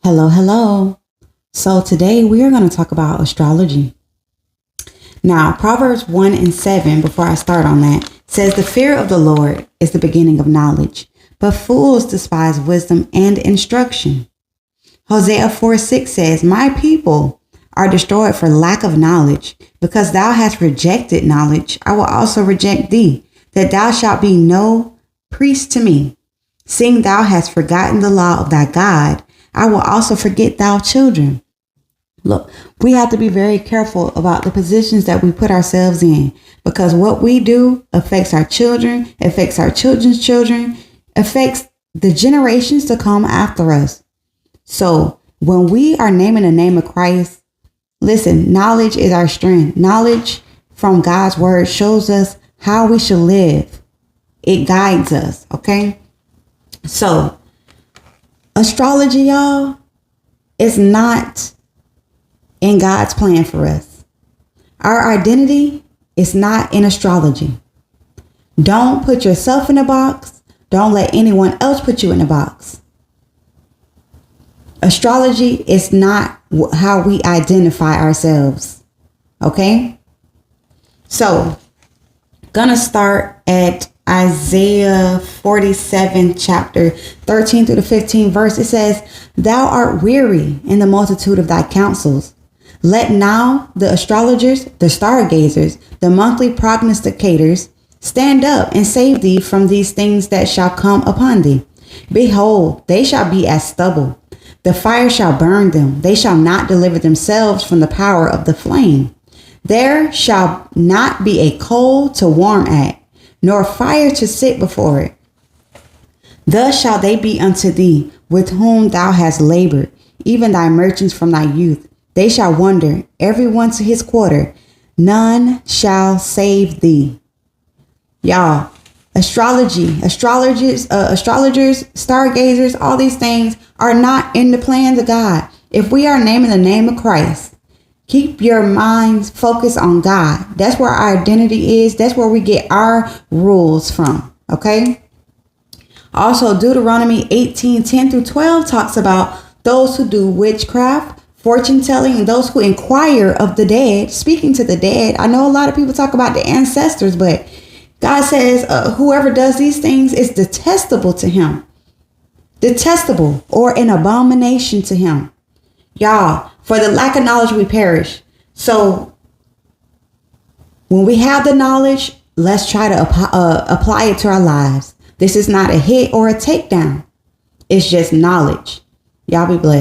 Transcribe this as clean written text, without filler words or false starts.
Hello, hello. So today we are going to talk about astrology. Now, Proverbs 1 and 7, before I start on that, says the fear of the Lord is the beginning of knowledge, but fools despise wisdom and instruction. Hosea 4:6 says, my people are destroyed for lack of knowledge. Because thou hast rejected knowledge, I will also reject thee, that thou shalt be no priest to me. Seeing thou hast forgotten the law of thy God, I will also forget thou children. Look, we have to be very careful about the positions that we put ourselves in, because what we do affects our children, affects our children's children, affects the generations to come after us. So when we are naming the name of Christ, listen, knowledge is our strength. Knowledge from God's word shows us how we should live. It guides us. Okay. So astrology, y'all, is not in God's plan for us. Our identity is not in astrology. Don't put yourself in a box. Don't let anyone else put you in a box. Astrology is not how we identify ourselves. Okay? So, gonna start at Isaiah 47, chapter 13 through the 15 verse. It says, thou art weary in the multitude of thy counsels. Let now the astrologers, the stargazers, the monthly prognosticators stand up and save thee from these things that shall come upon thee. Behold, they shall be as stubble. The fire shall burn them. They shall not deliver themselves from the power of the flame. There shall not be a coal to warm at, nor fire to sit before it. Thus shall they be unto thee, with whom thou hast labored, even thy merchants from thy youth. They shall wander, every one to his quarter. None shall save thee. Y'all, astrologers, stargazers, all these things are not in the plans of God. If we are naming the name of Christ, keep your minds focused on God. That's where our identity is. That's where we get our rules from. Okay. Also, Deuteronomy 18:10 through 12 talks about those who do witchcraft, fortune telling, and those who inquire of the dead, speaking to the dead. I know a lot of people talk about the ancestors, but God says whoever does these things is detestable to him. Detestable, or an abomination to him. Y'all, for the lack of knowledge we perish. So when we have the knowledge, let's try to apply it to our lives. This is not a hit or a takedown. It's just knowledge. Y'all be blessed.